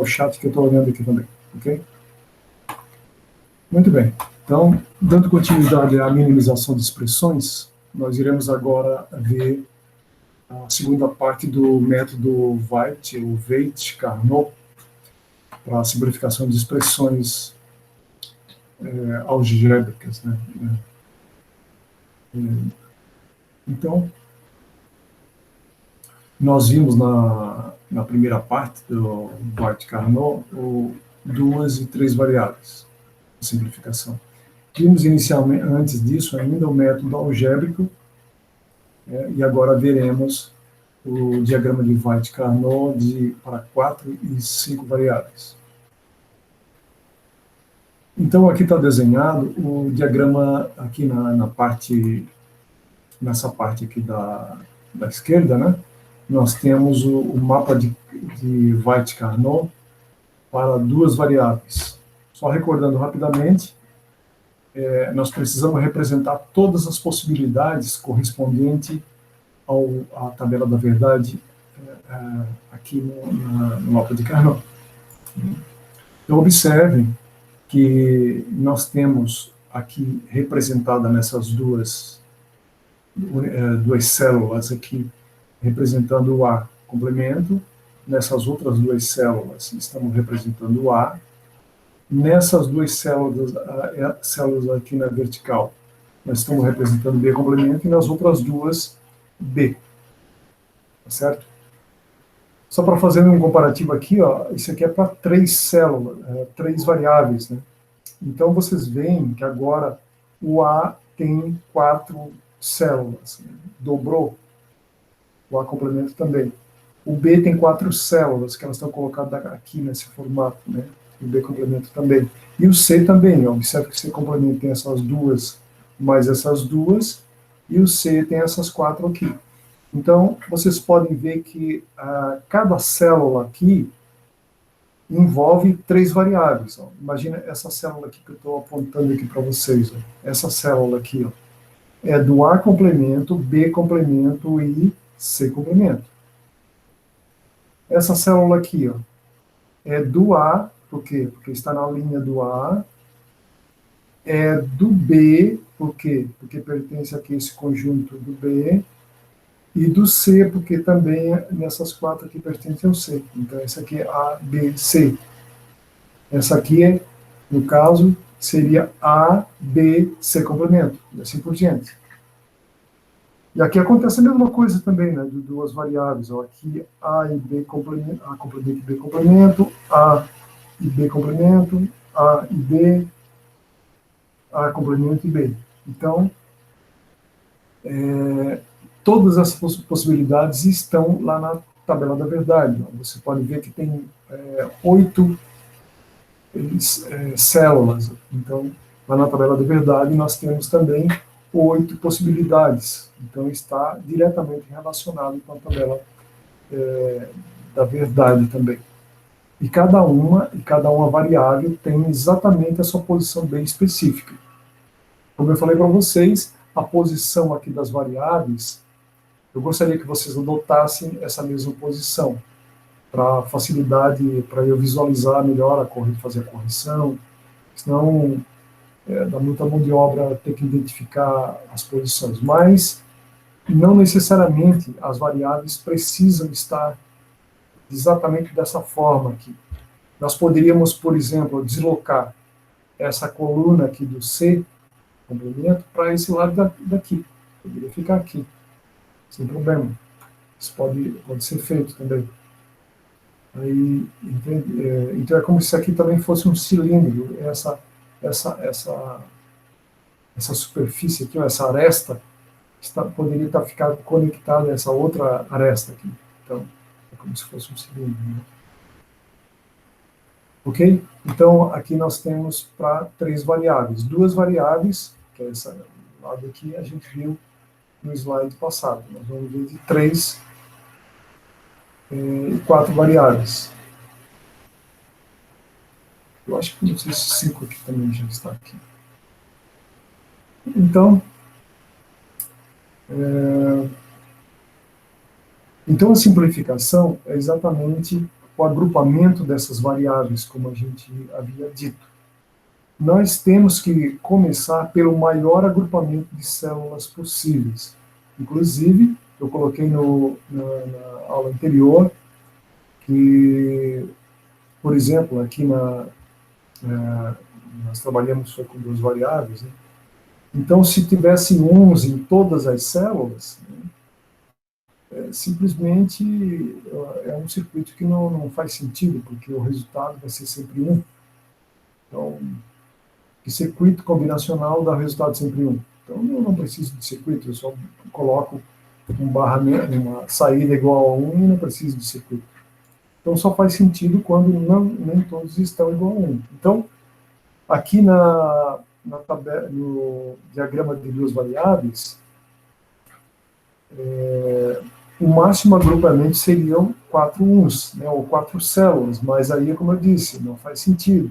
o chat que eu estou olhando aqui também, ok? Muito bem. Então, dando continuidade à minimização de expressões, nós iremos agora ver a segunda parte do método Veit-Carnot para a simplificação de expressões algébricas, né? Então, nós vimos na primeira parte do Veit-Carnot duas e três variáveis, de simplificação. Vimos inicialmente, antes disso, ainda o método algébrico, e agora veremos o diagrama de Veit-Carnot para 4 e 5 variáveis. Então, aqui está desenhado o diagrama aqui nessa parte aqui da esquerda, né? Nós temos o mapa de Veit-Carnot para duas variáveis. Só recordando rapidamente, nós precisamos representar todas as possibilidades correspondentes à tabela da verdade aqui no mapa de Carnot. Então, observem que nós temos aqui representada nessas duas células aqui, representando o A complemento, nessas outras duas células estamos representando o A, nessas duas células aqui na vertical, nós estamos representando B complemento, e nas outras duas, B. Tá certo? Só para fazer um comparativo aqui, ó, isso aqui é para três células, três variáveis, né? Então, vocês veem que agora o A tem 4 células, né? Dobrou. O A complemento também. O B tem 4 células, que elas estão colocadas aqui nesse formato, né? O B complemento também. E o C também, ó. Observe que o C complemento tem essas duas, mais essas duas, e o C tem essas 4 aqui. Então, vocês podem ver que cada célula aqui envolve 3 variáveis. Ó. Imagina essa célula aqui que eu estou apontando aqui para vocês. Ó. Essa célula aqui, ó, é do A complemento, B complemento e C complemento. Essa célula aqui, ó, é do A, por quê? Porque está na linha do A. É do B, por quê? Porque pertence aqui a esse conjunto do B. E do C, porque também nessas 4 aqui pertencem ao C. Então, essa aqui é A, B, C. Essa aqui, no caso, seria A, B, C complemento, e assim por diante. E aqui acontece a mesma coisa também, né, de duas variáveis. Ó, aqui A e B complemento, A complemento e B complemento, A e B complemento, A e B, A complemento e B. Então, todas essas possibilidades estão lá na tabela da verdade. Você pode ver que tem 8 células. Então, lá na tabela da verdade, nós temos também 8 possibilidades. Então, está diretamente relacionado com a tabela da verdade também. E cada uma variável tem exatamente a sua posição bem específica. Como eu falei para vocês, a posição aqui das variáveis, eu gostaria que vocês adotassem essa mesma posição, para facilidade, para eu visualizar melhor fazer a correção, senão dá muita mão de obra ter que identificar as posições. Mas não necessariamente as variáveis precisam estar exatamente dessa forma aqui. Nós poderíamos, por exemplo, deslocar essa coluna aqui do C, complemento, para esse lado daqui. Poderia ficar aqui, sem problema. Isso pode ser feito também. Aí, então é como se aqui também fosse um cilindro. Essa superfície aqui, essa aresta, poderia ficar conectada a essa outra aresta aqui. Então, é como se fosse um cilindro. Né? Ok? Então, aqui nós temos para 3 variáveis. 2 variáveis, que é esse lado aqui, a gente viu no slide passado. Nós vamos ver de 3 e 4 variáveis. Eu acho que não sei se 5 aqui também já está aqui. Então, então a simplificação é exatamente o agrupamento dessas variáveis, como a gente havia dito. Nós temos que começar pelo maior agrupamento de células possíveis. Inclusive, eu coloquei na aula anterior que, por exemplo, aqui nós trabalhamos só com duas variáveis, né? Então, se tivesse 11 em todas as células, né, simplesmente é um circuito que não faz sentido, porque o resultado vai ser sempre 1. Então, que circuito combinacional dá resultado sempre 1. Então, eu não preciso de circuito, eu só coloco uma saída igual a 1 e não preciso de circuito. Então, só faz sentido quando nem todos estão igual a 1. Então, aqui no diagrama de duas variáveis, o máximo agrupamento seriam 4 uns, né, ou 4 células, mas aí, como eu disse, não faz sentido.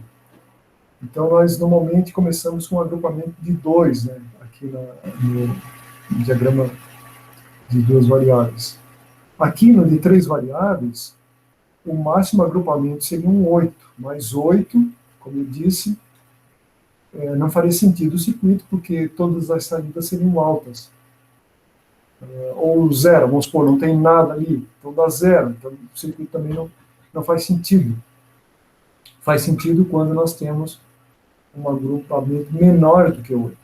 Então, nós normalmente começamos com um agrupamento de 2, né, aqui no diagrama de duas variáveis. Aqui no de 3 variáveis, o máximo agrupamento seria um 8, mas 8, como eu disse, não faria sentido o circuito, porque todas as saídas seriam altas. Ou zero, vamos supor, não tem nada ali, então dá zero, então o circuito também não faz sentido. Faz sentido quando nós temos um agrupamento menor do que 8,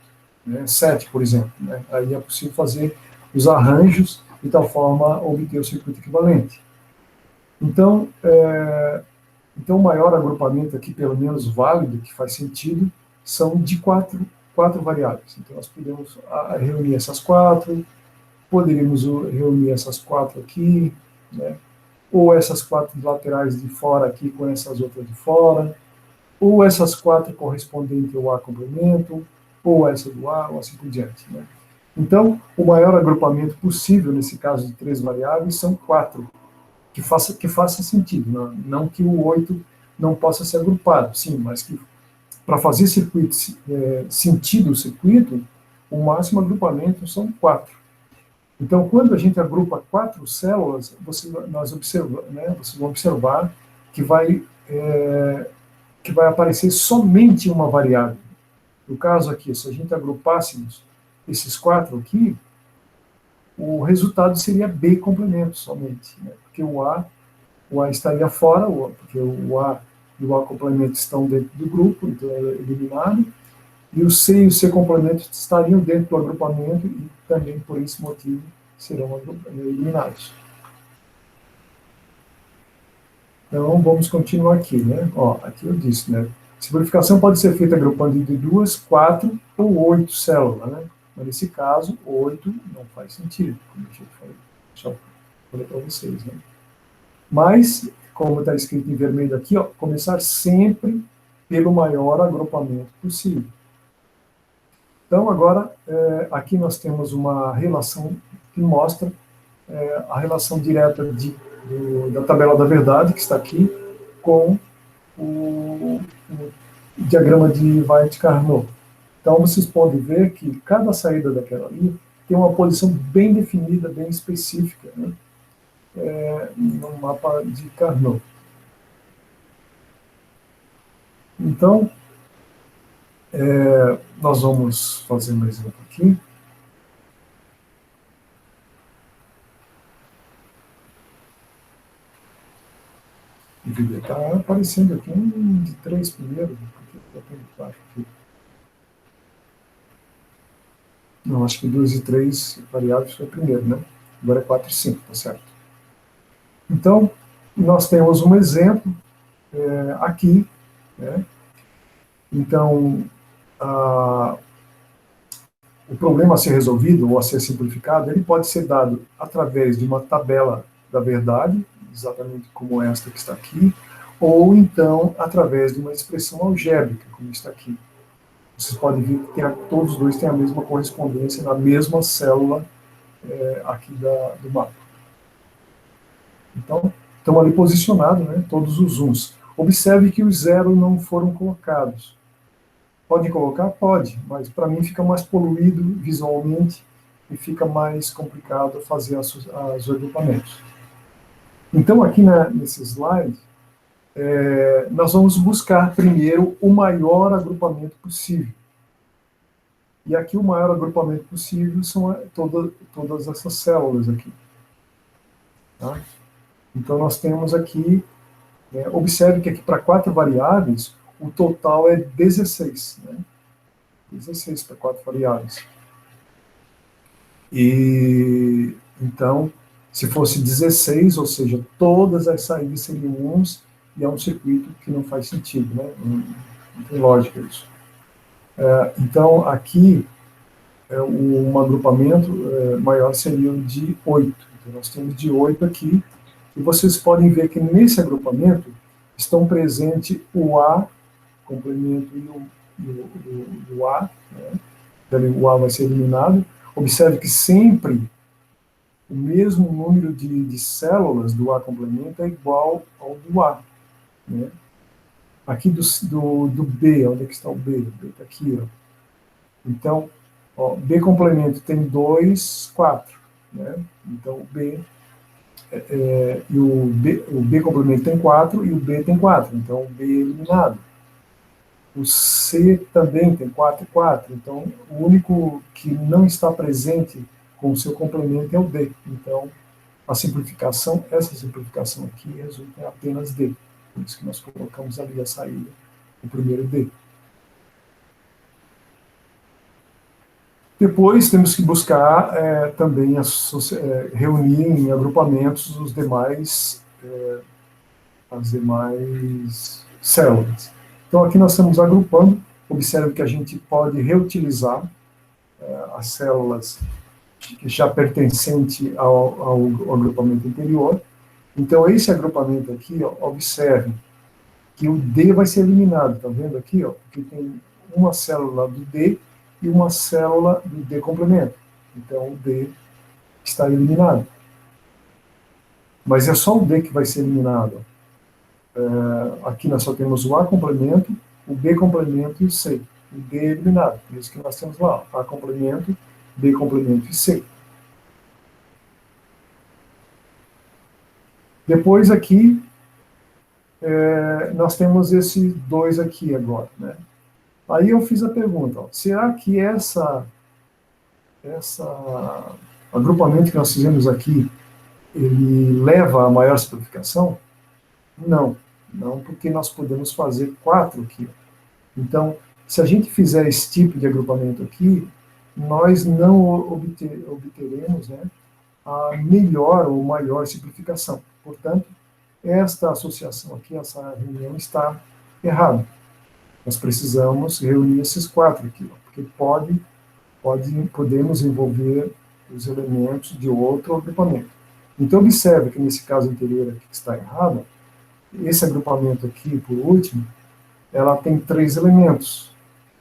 né? 7, por exemplo. Né? Aí é possível fazer os arranjos de tal forma obter o circuito equivalente. Então, o maior agrupamento aqui, pelo menos válido, que faz sentido, são de quatro variáveis. Então, nós podemos reunir essas 4, poderíamos reunir essas 4 aqui, né? Ou essas 4 laterais de fora aqui com essas outras de fora, ou essas 4 correspondentes ao A complemento, ou essa do A, ou assim por diante. Né? Então, o maior agrupamento possível, nesse caso de 3 variáveis, são 4, que faça sentido, não que o 8 não possa ser agrupado, sim, mas que para fazer sentido o circuito, o máximo agrupamento são 4. Então, quando a gente agrupa 4 células, vocês vão observar que vai aparecer somente uma variável. No caso aqui, se a gente agrupássemos esses 4 aqui, o resultado seria B complemento somente, né? Porque o A estaria fora, porque o A e o A complemento estão dentro do grupo, então é eliminado, e o C e o C complemento estariam dentro do agrupamento e também por esse motivo serão eliminados. Então, vamos continuar aqui, né? Ó, aqui eu disse, né? Simplificação pode ser feita agrupando de 2, 4 ou 8 células, né? Mas nesse caso, 8 não faz sentido, como eu falei para vocês, né? Mas, como está escrito em vermelho aqui, ó, começar sempre pelo maior agrupamento possível. Então, agora, aqui nós temos uma relação que mostra a relação direta da tabela da verdade, que está aqui, com o diagrama de Wright-Carnot. Então, vocês podem ver que cada saída daquela ali tem uma posição bem definida, bem específica, né? No mapa de Carnot. Então, nós vamos fazer um exemplo aqui. Está aparecendo aqui um de 3 primeiro, não, acho que 2 e 3 variáveis foi o primeiro, né? Agora é 4 e 5, tá certo? Então, nós temos um exemplo aqui, né? Então, o problema a ser resolvido ou a ser simplificado, ele pode ser dado através de uma tabela da verdade, exatamente como esta que está aqui, ou então através de uma expressão algébrica, como está aqui. Vocês podem ver que todos os dois têm a mesma correspondência na mesma célula aqui do mapa. Então, estão ali posicionados, né, todos os uns. Observe que os zeros não foram colocados. Podem colocar? Pode, mas para mim fica mais poluído visualmente e fica mais complicado fazer os agrupamentos. Então, aqui nesse slide, nós vamos buscar primeiro o maior agrupamento possível. E aqui o maior agrupamento possível são todas essas células aqui. Tá? Então nós temos aqui, observe que aqui para 4 variáveis, o total é 16. 16 para 4 variáveis. E então, se fosse 16, ou seja, todas as saídas seriam 1, e é um circuito que não faz sentido, né? Não tem lógica isso. Então, aqui, um agrupamento maior seria o de 8. Então, nós temos de 8 aqui, e vocês podem ver que nesse agrupamento estão presentes o A, complemento e o A, né? Então, o A vai ser eliminado. Observe que sempre o mesmo número de células do A complemento é igual ao do A. Né? Aqui do B, onde é que está o B? O B está aqui. Ó. Então, B complemento tem 2, 4. Né? Então, o B, e o B complemento tem 4 e o B tem 4. Então, o B é eliminado. O C também tem 4 e 4. Então, o único que não está presente com o seu complemento é o D. Então, essa simplificação aqui resulta em apenas D. Por isso que nós colocamos ali a saída, o primeiro D. Depois temos que buscar também reunir em agrupamentos as demais células. Então aqui nós estamos agrupando. Observe que a gente pode reutilizar as células já pertencente ao agrupamento anterior. Então, esse agrupamento aqui, observe que o D vai ser eliminado, tá vendo aqui? Porque tem uma célula do D e uma célula do D complemento. Então, o D está eliminado. Mas é só o D que vai ser eliminado. Aqui nós só temos o A complemento, o B complemento e o C. O D é eliminado. Por isso que nós temos lá A complemento, B complemento e C. Depois aqui, nós temos esses 2 aqui agora. Né? Aí eu fiz a pergunta, será que essa agrupamento que nós fizemos aqui, ele leva a maior simplificação? Não, porque nós podemos fazer 4 aqui. Então, se a gente fizer esse tipo de agrupamento aqui, nós não obteremos, né, a melhor ou maior simplificação. Portanto, esta associação aqui, essa reunião está errada. Nós precisamos reunir esses 4 aqui, porque podemos envolver os elementos de outro agrupamento. Então, observe que nesse caso anterior aqui que está errado, esse agrupamento aqui, por último, ela tem 3 elementos.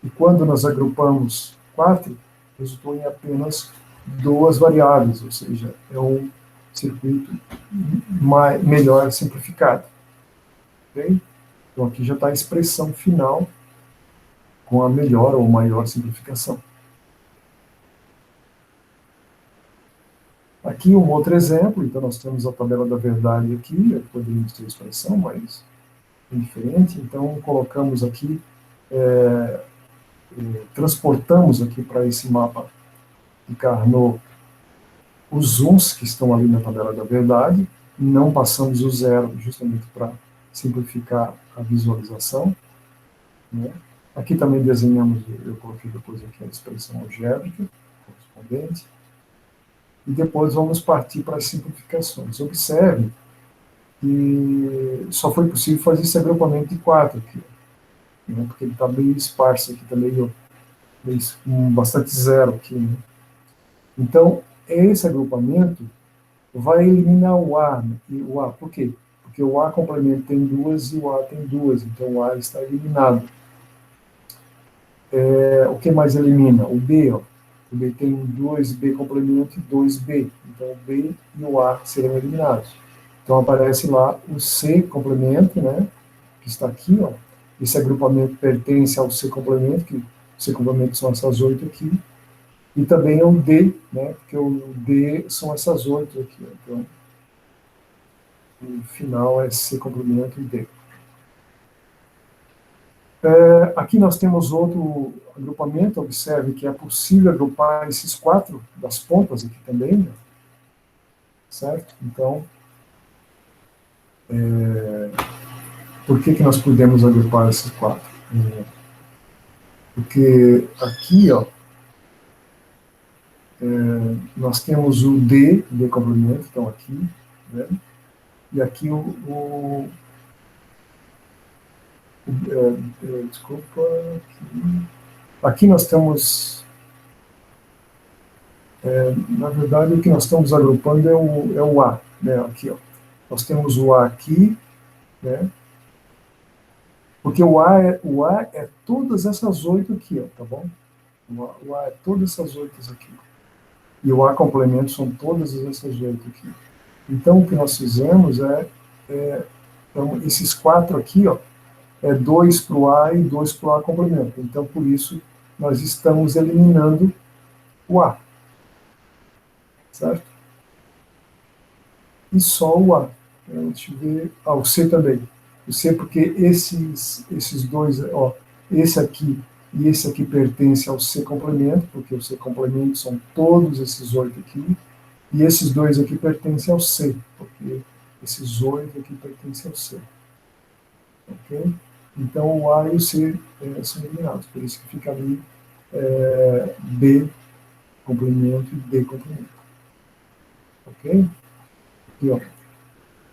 E quando nós agrupamos 4, resultou em apenas 2 variáveis, ou seja, é um circuito melhor simplificado. Okay? Então aqui já está a expressão final com a melhor ou maior simplificação. Aqui um outro exemplo, então nós temos a tabela da verdade aqui, poderíamos ter a expressão, mas é diferente. Então colocamos aqui, transportamos aqui para esse mapa de Carnot os zooms que estão ali na tabela da verdade, não passamos o 0 justamente para simplificar a visualização. Né? Aqui também desenhamos, eu coloquei depois aqui a expressão algébrica correspondente, e depois vamos partir para as simplificações. Observe que só foi possível fazer esse agrupamento de 4 aqui, né? Porque ele está meio esparso aqui, está meio com bastante 0 aqui. Né? Então, esse agrupamento vai eliminar o A. Por quê? Porque o A complemento tem 2 e o A tem 2, então o A está eliminado. O que mais elimina? O B. O B tem 2B complemento e 2B, então o B e o A serão eliminados. Então aparece lá o C complemento, né, que está aqui. Esse agrupamento pertence ao C complemento, que o C complemento são essas 8 aqui. E também é o D, né, porque o D são essas 8 aqui. Então, o final é C complemento e D. Aqui nós temos outro agrupamento. Observe que é possível agrupar esses 4 das pontas aqui também, né? Certo? Então, por que nós podemos agrupar esses 4? Porque aqui, ó, nós temos o D complemento, então aqui, né? E aqui desculpa, aqui nós temos, na verdade, o que nós estamos agrupando é o A, né? Aqui, ó, nós temos o A aqui, né? Porque o A é todas essas 8 aqui, ó, tá bom? O A é todas essas 8 aqui. E o A complemento são todas essas 8 aqui. Então, o que nós fizemos então, esses 4 aqui, ó, é 2 para o A e 2 para o A complemento. Então, por isso, nós estamos eliminando o A. Certo? E só o A. Deixa eu ver. O C também. O C, porque esses dois, ó, esse aqui e esse aqui pertence ao C complemento, porque o C complemento são todos esses 8 aqui, e esses 2 aqui pertencem ao C, porque esses 8 aqui pertencem ao C. Ok? Então, o A e o C são eliminados, por isso que fica ali B complemento e D complemento. Ok? Aqui, ó.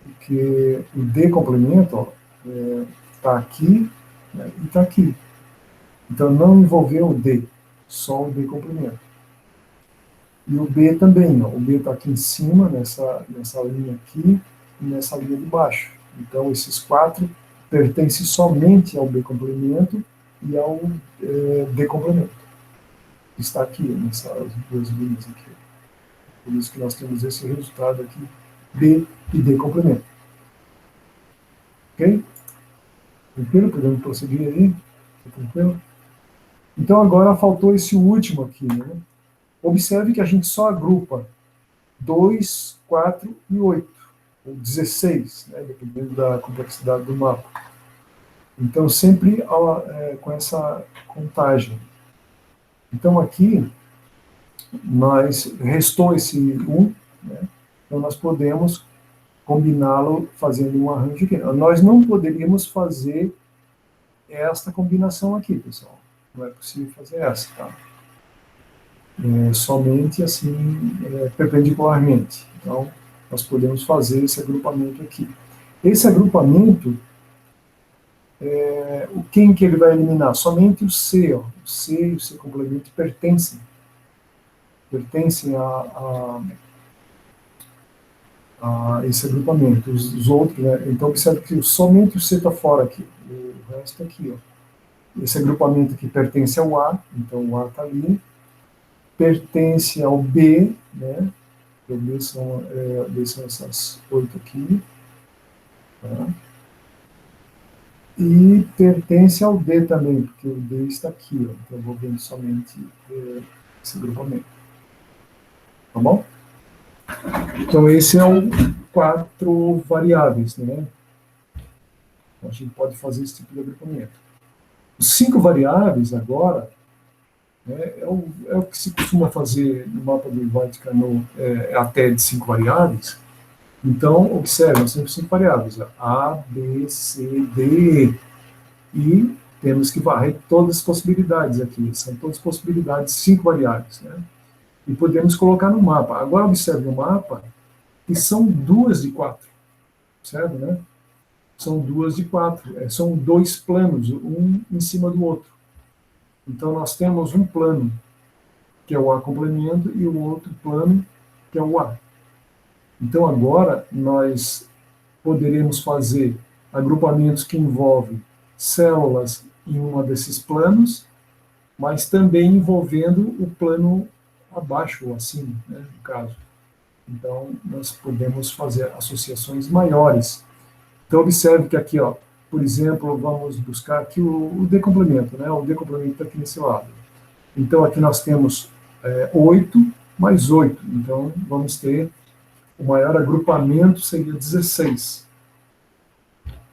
Porque o D complemento está aqui, né, e está aqui. Então, não envolveu o D, só o D complemento. E o B também, ó, o B está aqui em cima, nessa linha aqui, e nessa linha de baixo. Então, esses 4 pertencem somente ao B complemento e ao D complemento. Está aqui, nessas 2 linhas aqui. Por isso que nós temos esse resultado aqui, B e D complemento. Ok? Tranquilo? Podemos prosseguir aí? Tranquilo? Então, agora faltou esse último aqui, né? Observe que a gente só agrupa 2, 4 e 8, ou 16, né, dependendo da complexidade do mapa. Então, sempre com essa contagem. Então, aqui, restou esse 1, né, então nós podemos combiná-lo fazendo um arranjo aqui. Nós não poderíamos fazer esta combinação aqui, pessoal. Não é possível fazer essa, tá? Somente assim, perpendicularmente. Então, nós podemos fazer esse agrupamento aqui. Esse agrupamento, quem que ele vai eliminar? Somente o C, ó. O C e o C complemento pertencem a esse agrupamento. Os outros, né? Então, observe que somente o C está fora aqui. O resto aqui, ó. Esse agrupamento aqui pertence ao A, então o A está ali. Pertence ao B, né? O B são essas 8 aqui. Tá? E pertence ao D também, porque o D está aqui, ó. Então eu vou vendo somente esse agrupamento. Tá bom? Então esse é o 4 variáveis, né? Então, a gente pode fazer esse tipo de agrupamento. Os 5 variáveis agora, né, é o que se costuma fazer no mapa do Vaticano, até de 5 variáveis. Então, observe, nós temos 5 variáveis, ó, A, B, C, D, E. E temos que varrer todas as possibilidades aqui. São todas possibilidades, 5 variáveis, né? E podemos colocar no mapa. Agora, observe o mapa, que são 2 de 4, certo, né? São 2 de 4. São 2 planos, um em cima do outro. Então, nós temos um plano, que é o A complemento, e o outro plano, que é o A. Então, agora, nós poderemos fazer agrupamentos que envolvem células em um desses planos, mas também envolvendo o plano abaixo ou acima, né, no caso. Então, nós podemos fazer associações maiores. Então, observe que aqui, ó, por exemplo, vamos buscar aqui o D complemento, né? O D complemento está aqui nesse lado. Então, aqui nós temos 8 mais 8. Então, vamos ter o maior agrupamento seria 16.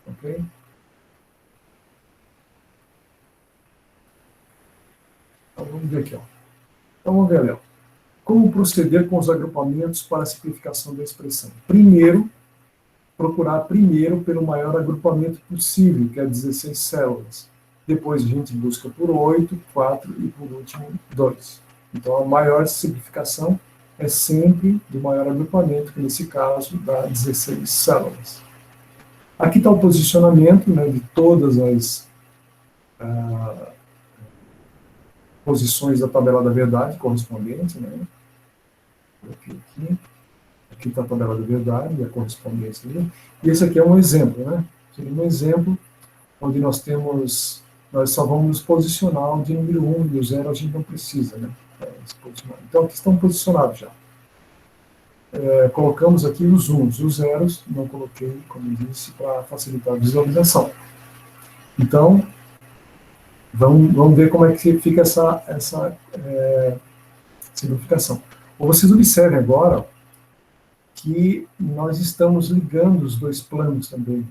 Ok? Então, vamos ver aqui. Ó. Então, vamos ver ali. Ó. Como proceder com os agrupamentos para a simplificação da expressão? Procurar primeiro pelo maior agrupamento possível, que é 16 células. Depois a gente busca por 8, 4 e, por último, 2. Então, a maior simplificação é sempre do maior agrupamento, que nesse caso dá 16 células. Aqui está o posicionamento, né, de todas as posições da tabela da verdade correspondente. Né? Aqui está a tabela da verdade, a correspondência ali. E esse aqui é um exemplo, né? Seria um exemplo onde nós só vamos nos posicionar de número 1 e o 0 a gente não precisa, né? Então, aqui estão posicionados já. Colocamos aqui os 1s, os zeros, não coloquei, como disse, para facilitar a visualização. Então, vamos ver como é que fica essa simplificação. Vocês observem agora que nós estamos ligando os dois planos também,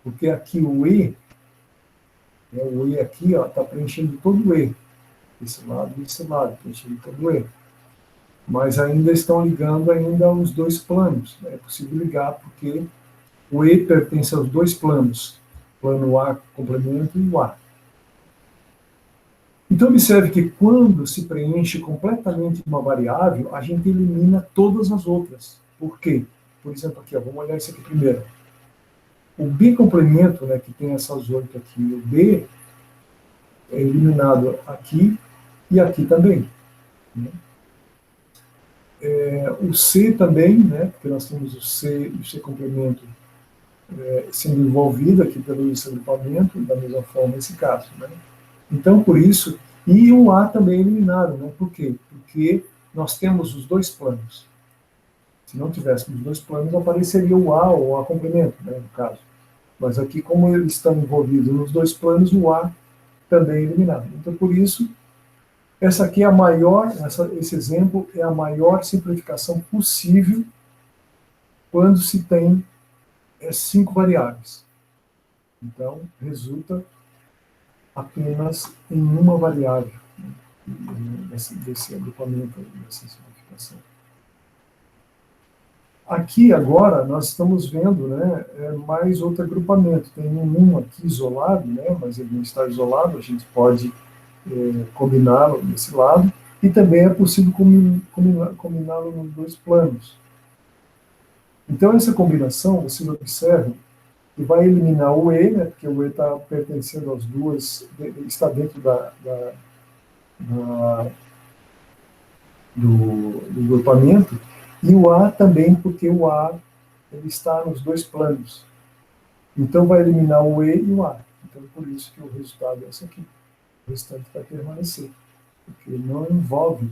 porque aqui o E aqui está preenchendo todo o E, esse lado e esse lado, preenchendo todo o E. Mas ainda estão ligando ainda os dois planos. É possível ligar porque o E pertence aos dois planos, plano A, complemento, e o A. Então, observe que quando se preenche completamente uma variável, a gente elimina todas as outras. Por quê? Por exemplo, aqui, ó, vamos olhar isso aqui primeiro. O B complemento, né, que tem essas 8 aqui, o B é eliminado aqui e aqui também. Né? O C também, né, porque nós temos o C complemento sendo envolvido aqui pelo agrupamento, da mesma forma nesse caso. Né? Então, por isso, e o A também é eliminado. Né? Por quê? Porque nós temos os dois planos. Se não tivéssemos os dois planos, apareceria o A ou o A complemento, né, no caso. Mas aqui, como eles estão envolvidos nos dois planos, o A também é eliminado. Então, por isso, essa aqui é a maior, esse exemplo é a maior simplificação possível quando se tem 5 variáveis. Então, resulta apenas em uma variável, né, desse agrupamento, dessa simplificação. Aqui, agora, nós estamos vendo, né, mais outro agrupamento. Tem um aqui isolado, né, mas ele não está isolado, a gente pode combiná-lo desse lado, e também é possível combiná-lo nos dois planos. Então, essa combinação, vocês observam, que vai eliminar o E, né, porque o E está pertencendo às duas, está dentro do agrupamento, e o A também, porque o A ele está nos dois planos. Então, vai eliminar o E e o A. Então, por isso que o resultado é esse aqui. O restante vai permanecer, porque não envolve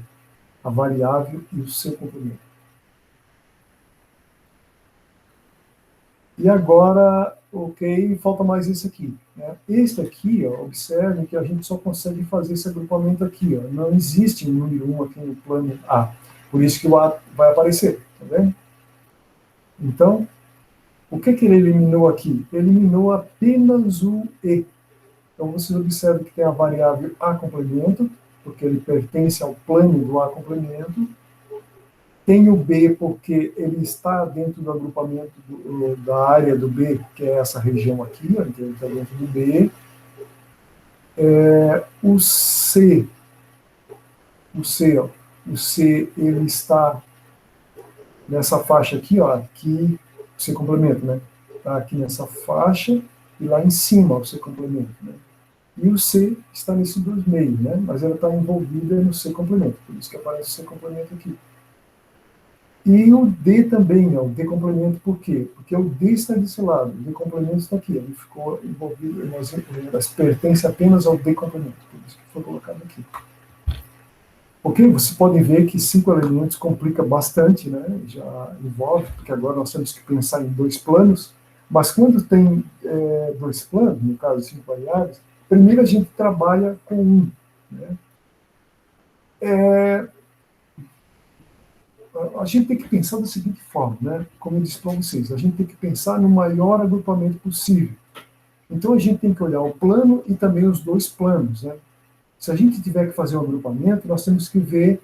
a variável e o seu complemento. E agora, ok, falta mais esse aqui. Né? Este aqui, ó, observem que a gente só consegue fazer esse agrupamento aqui. Ó. Não existe um número 1 aqui no plano A. Por isso que o A vai aparecer, tá vendo? Então, o que ele eliminou aqui? Eliminou apenas o E. Então, vocês observam que tem a variável A complemento, porque ele pertence ao plano do A complemento. Tem o B, porque ele está dentro do agrupamento da área do B, que é essa região aqui, ó, então ele está dentro do B. O C, ele está nessa faixa aqui, ó, aqui, o C complemento, né? Está aqui nessa faixa, e lá em cima o C complemento, né? E o C está nesses dois meios, né? Mas ela está envolvida no C complemento, por isso que aparece o C complemento aqui. E o D também, ó, o D complemento, por quê? Porque o D está desse lado, o D complemento está aqui, ele ficou envolvido, mas pertence apenas ao D complemento, por isso que foi colocado aqui. Ok? Vocês podem ver que 5 elementos complica bastante, né? Já envolve, porque agora nós temos que pensar em dois planos, mas quando tem dois planos, no caso 5 variáveis, primeiro a gente trabalha com um. Né? A gente tem que pensar da seguinte forma, né? Como eu disse para vocês, a gente tem que pensar no maior agrupamento possível. Então a gente tem que olhar o plano e também os dois planos, né? Se a gente tiver que fazer um agrupamento, nós temos que ver,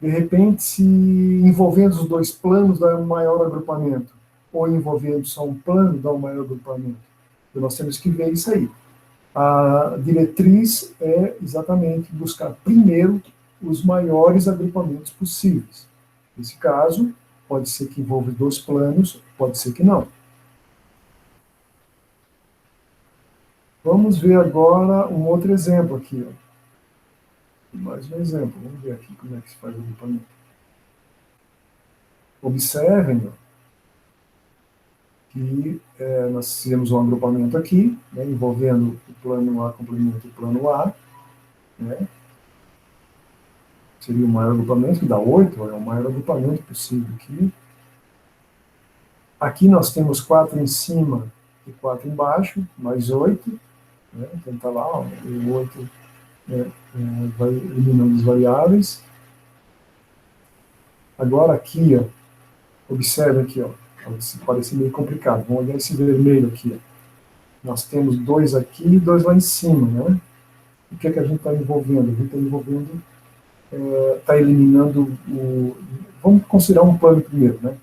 de repente, se envolvendo os dois planos dá um maior agrupamento, ou envolvendo só um plano dá um maior agrupamento. Então, nós temos que ver isso aí. A diretriz é exatamente buscar primeiro os maiores agrupamentos possíveis. Nesse caso, pode ser que envolva dois planos, pode ser que não. Vamos ver agora um outro exemplo aqui. Ó. Mais um exemplo. Vamos ver aqui como é que se faz o agrupamento. Observem ó, que nós fizemos um agrupamento aqui, né, envolvendo o plano A complemento o plano A. Né, seria o maior agrupamento, que dá 8, é o maior agrupamento possível aqui. Aqui nós temos 4 em cima e 4 embaixo, mais 8. Né, então está lá, ó, o 8 vai eliminando as variáveis. Agora aqui, ó, observe aqui, ó, parece meio complicado. Vamos olhar esse vermelho aqui. Ó. Nós temos 2 aqui e 2 lá em cima, né? O que é que a gente está envolvendo? A gente está envolvendo, está eliminando o... Vamos considerar um plano primeiro, né?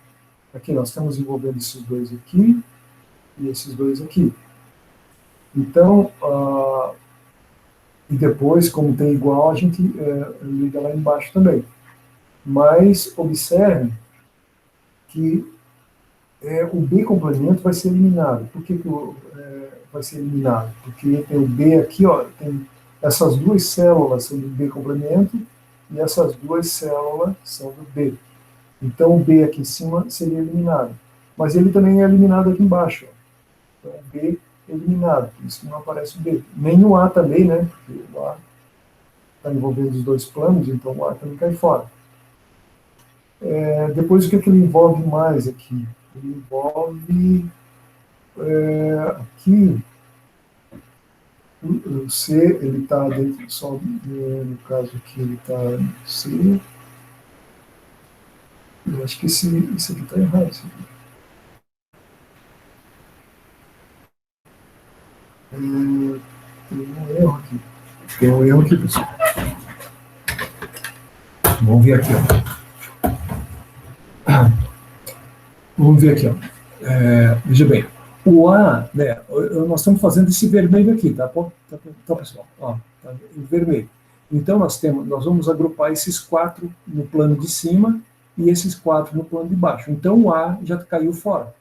Aqui nós estamos envolvendo esses dois aqui e esses dois aqui. Então, e depois, como tem igual, a gente liga lá embaixo também. Mas observe que o B complemento vai ser eliminado. Por que vai ser eliminado? Porque tem o B aqui, ó, tem essas duas células são do B complemento e essas duas células são do B. Então o B aqui em cima seria eliminado. Mas ele também é eliminado aqui embaixo. Ó. Então o B é eliminado, por isso que não aparece o B. Nem o A também, né? Porque o A está envolvendo os dois planos, então o A também cai fora. Depois o que ele envolve mais aqui? Ele envolve aqui o C, ele está dentro só, no caso aqui ele está no C. Eu acho que esse aqui está errado. Esse aqui. Tem um erro aqui. Tem um erro aqui, pessoal. Vamos ver aqui, ó. Vamos ver aqui, ó. Veja bem. O A, né, nós estamos fazendo esse vermelho aqui, tá bom? Tá, pessoal? Ó, tá em vermelho. Então, nós vamos agrupar esses 4 no plano de cima e esses 4 no plano de baixo. Então, o A já caiu fora.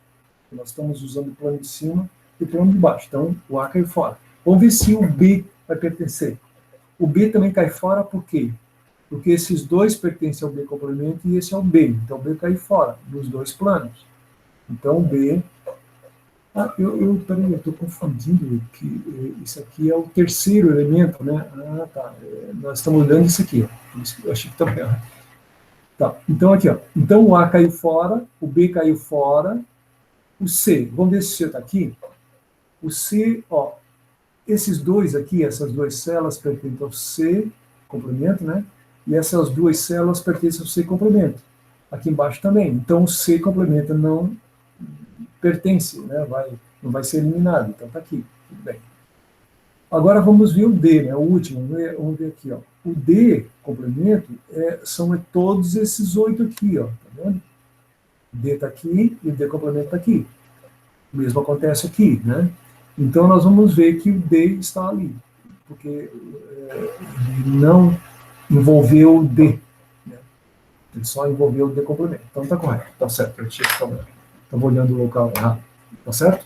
Nós estamos usando o plano de cima e o plano de baixo. Então, o A caiu fora. Vamos ver se o B vai pertencer. O B também cai fora, por quê? Porque esses dois pertencem ao B complemento e esse é o B. Então, o B cai fora, nos dois planos. Então, o B... peraí, eu estou confundindo que isso aqui é o terceiro elemento, né? Ah, tá. Nós estamos olhando isso aqui, ó. Eu achei que estava errado. Tá, então aqui, ó. Então o A caiu fora, o B caiu fora, o C, vamos ver se o C está aqui. O C, ó, esses dois aqui, essas duas células pertencem ao C, complemento, né? E essas duas células pertencem ao C complemento. Aqui embaixo também. Então o C complemento não pertence, né? Não vai ser eliminado. Então está aqui, tudo bem. Agora vamos ver o D, né? O último. Vamos ver aqui, ó. O D complemento são todos esses 8 aqui, ó. Tá vendo? O D está aqui e o D complemento está aqui. O mesmo acontece aqui, né? Então nós vamos ver que o D está ali, porque ele não envolveu o D, né? Ele só envolveu o D complemento. Então está correto, está certo. Eu estava olhando o local errado, tá certo?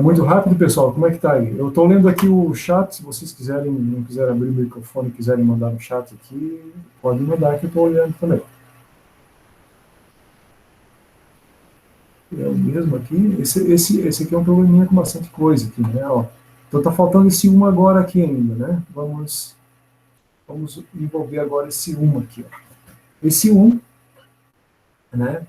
Muito rápido, pessoal, como é que está aí? Eu estou lendo aqui o chat, se vocês não quiserem abrir o microfone, quiserem mandar no chat aqui, pode mandar que eu estou olhando também. É o mesmo aqui. Esse aqui é um probleminha com bastante coisa aqui, né? Ó. Então está faltando esse 1 agora aqui ainda, né? Vamos envolver agora esse 1 aqui. Ó. Esse 1, né?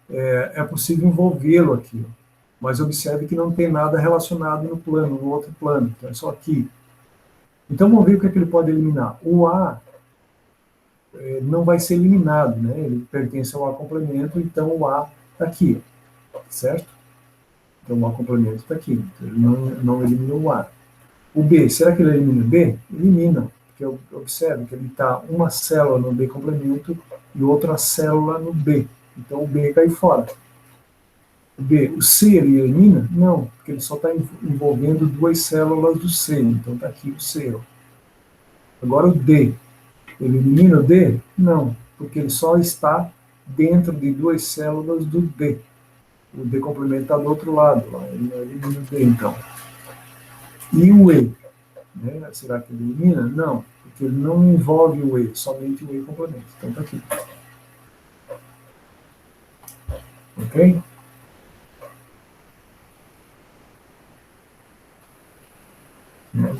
É possível envolvê-lo aqui, ó. Mas observe que não tem nada relacionado no outro plano, então é só aqui. Então vamos ver o que ele pode eliminar. O A não vai ser eliminado, né? Ele pertence ao A complemento, então o A está aqui, certo? Então o A complemento está aqui, então ele não eliminou o A. O B, será que ele elimina o B? Elimina, porque observe que ele está uma célula no B complemento e outra célula no B. Então o B cai fora. O B, o C ele elimina? Não, porque ele só está envolvendo duas células do C. Então está aqui o C. Ó. Agora o D, ele elimina o D? Não, porque ele só está dentro de duas células do D. O D complemento está do outro lado, ó. Ele não elimina o D, então. E o E? Né? Será que ele elimina? Não, porque ele não envolve o E, somente o E complemento. Então está aqui. Ok? Mas,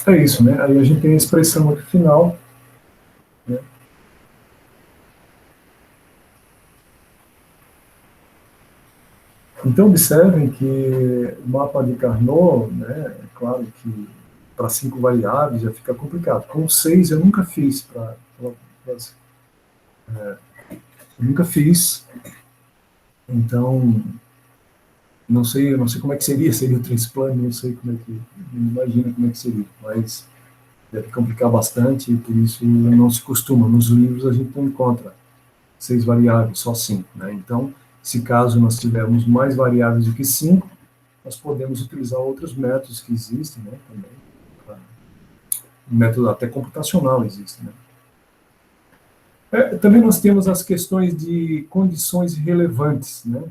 é isso, né? Aí a gente tem a expressão aqui final, né? Então, observem que o mapa de Carnot, né, é claro que para 5 variáveis já fica complicado. Com 6 eu nunca fiz eu nunca fiz, então eu não sei como é que seria o transplante, não sei como é que, não imagino como é que seria, mas deve complicar bastante, e por isso não se costuma. Nos livros a gente não encontra 6 variáveis, só 5, né? Então, se caso nós tivermos mais variáveis do que 5, nós podemos utilizar outros métodos que existem, né, também. Método até computacional existe, né? Também nós temos as questões de condições relevantes, né?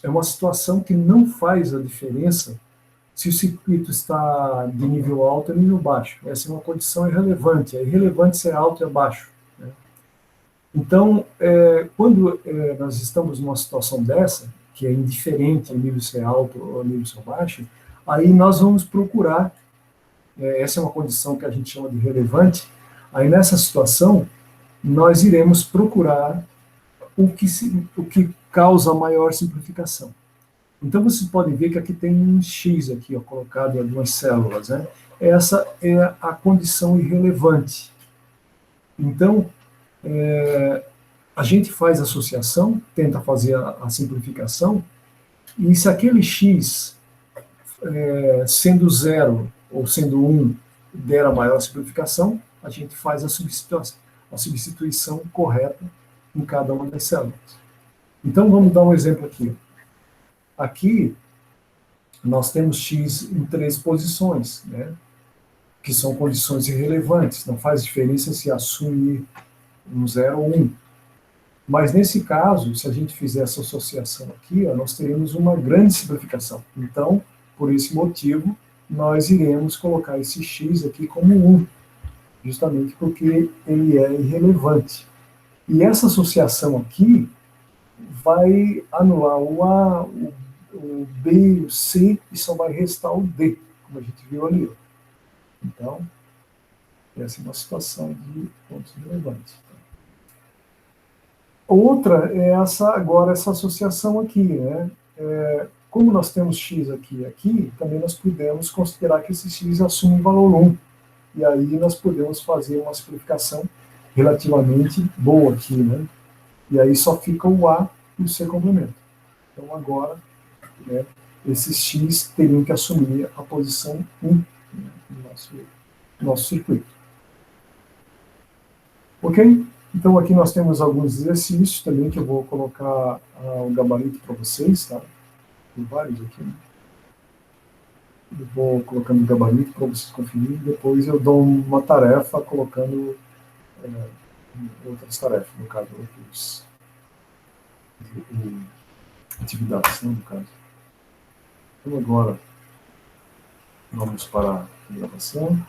É uma situação que não faz a diferença se o circuito está de nível alto ou nível baixo. Essa é uma condição irrelevante. É irrelevante se é alto ou é baixo, né? Então, quando nós estamos numa situação dessa, que é indiferente o nível ser alto ou nível ser baixo, aí nós vamos procurar, essa é uma condição que a gente chama de relevante, aí nessa situação, nós iremos procurar o que causa maior simplificação. Então, vocês podem ver que aqui tem um X aqui, ó, colocado em algumas células, né? Essa é a condição irrelevante. Então, a gente faz associação, tenta fazer a simplificação, e se aquele X, sendo zero ou sendo um, der a maior simplificação, a gente faz a substituição correta em cada uma das células. Então, vamos dar um exemplo aqui. Aqui, nós temos X em 3 posições, né? Que são condições irrelevantes. Não faz diferença se assumir um 0 ou 1. Mas, nesse caso, se a gente fizer essa associação aqui, ó, nós teremos uma grande simplificação. Então, por esse motivo, nós iremos colocar esse X aqui como 1, justamente porque ele é irrelevante. E essa associação aqui vai anular o A, o B, o C, e só vai restar o D, como a gente viu ali. Então, essa é uma situação de pontos relevantes. Outra é essa associação aqui, né? Como nós temos x aqui e aqui, também nós podemos considerar que esse x assume um valor 1. E aí nós podemos fazer uma simplificação relativamente boa aqui, né? E aí só fica o A e o C complemento. Então agora, né, esses x teriam que assumir a posição 1, né, no nosso circuito. Ok? Então aqui nós temos alguns exercícios também que eu vou colocar o gabarito para vocês, tá? Tem vários aqui, né? Eu vou colocando o gabarito para vocês conferirem, depois eu dou uma tarefa colocando outras tarefas, no caso, outras atividades, né, no caso. Então agora vamos para a gravação.